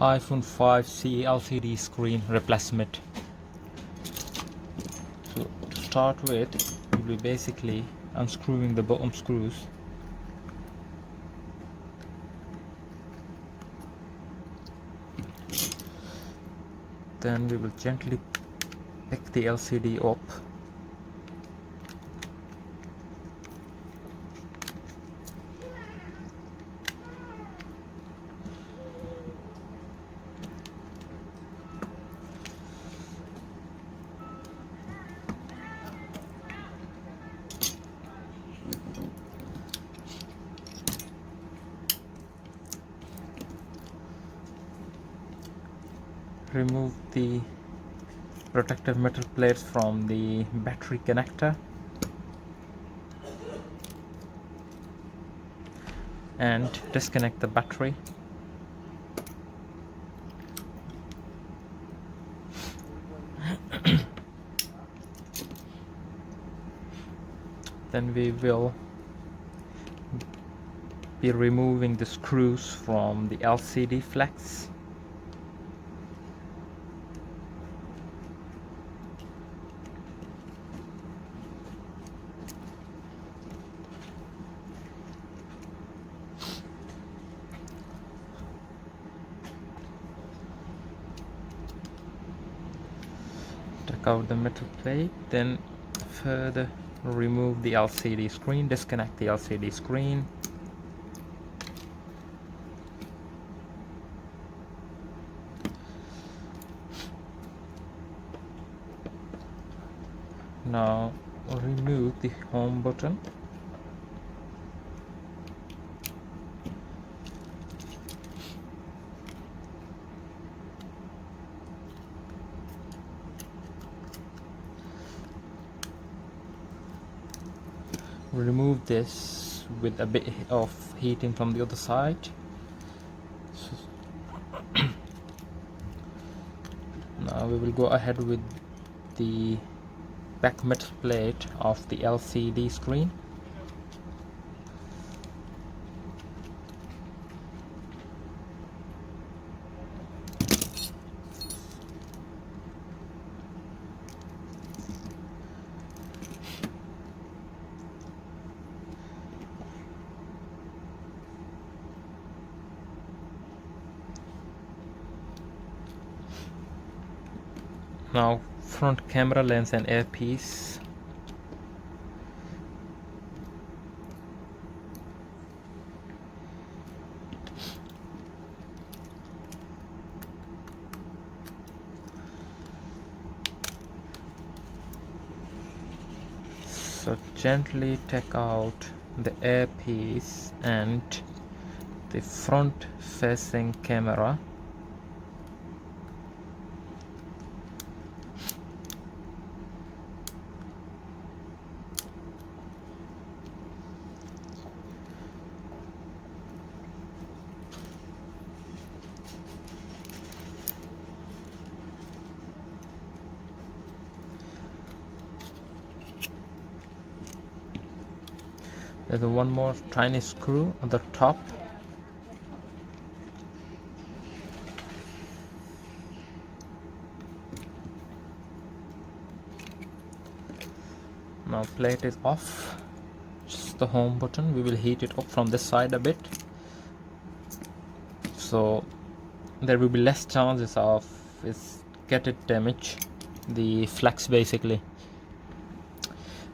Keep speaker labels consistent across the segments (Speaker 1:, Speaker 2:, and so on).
Speaker 1: iPhone 5C LCD screen replacement. So to start with, we'll be basically unscrewing the bottom screws. Then we will gently pick the LCD up. Remove the protective metal plates from the battery connector and disconnect the battery. Then we will be removing the screws from the LCD flex. Take out the metal plate, then further remove the LCD screen, disconnect the LCD screen. Now remove the home button. Remove this with a bit of heating from the other side. Now we will go ahead with the back metal plate of the LCD screen. Now front camera lens and earpiece. So gently take out the earpiece and the front facing camera. There's one more tiny screw on the top. Now plate is off. Just the home button. We will heat it up from this side a bit, so there will be less chances of get it damage the flex. Basically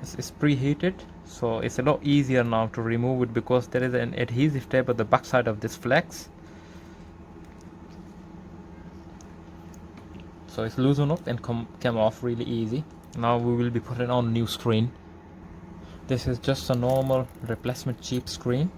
Speaker 1: it's preheated, so it's a lot easier now to remove it because there is an adhesive tape at the back side of this flex, so it's loosened up and came off really easy. Now we will be putting on a new screen. This is just a normal replacement cheap screen.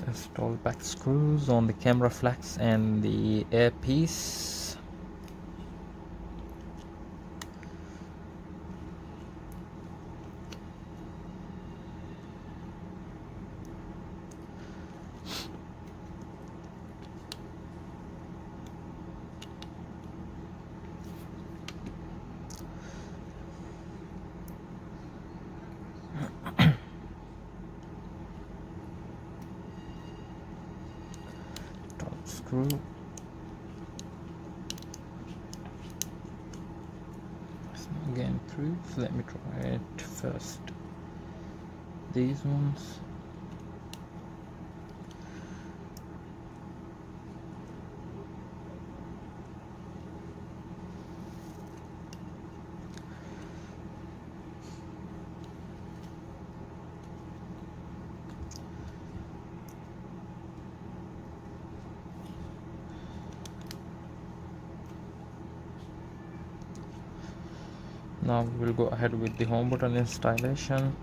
Speaker 1: Install back screws on the camera flex and the earpiece. Top screw. It's not getting through, so let me try it first. These ones. Now we will go ahead with the home button installation.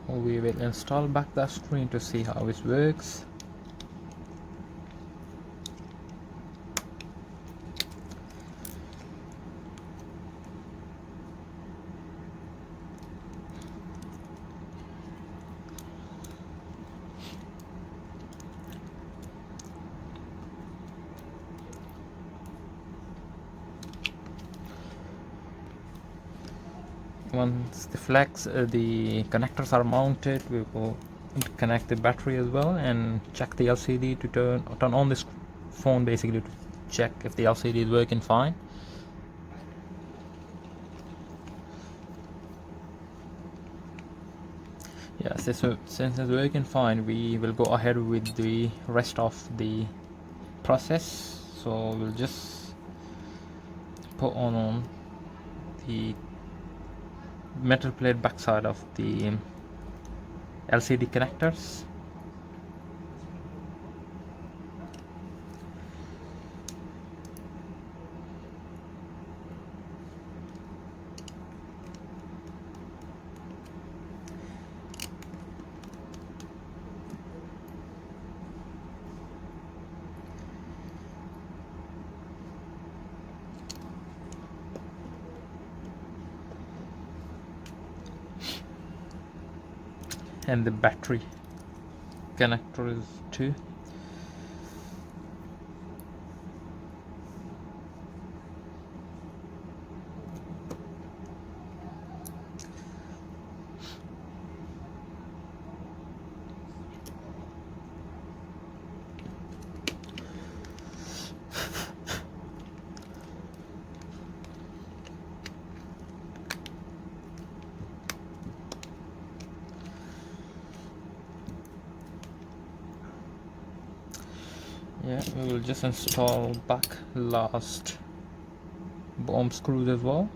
Speaker 1: We will install back the screen to see how it works. Once the the connectors are mounted, we will connect the battery as well and check the LCD to turn on this phone, basically to check if the LCD is working fine. Yes, since it's working fine, we will go ahead with the rest of the process. So we'll just put on the metal plate backside of the LCD connectors. And the battery connector is too. Yeah, we will just install back last bomb screws as well.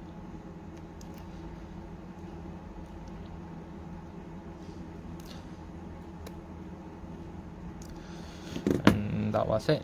Speaker 1: And that was it.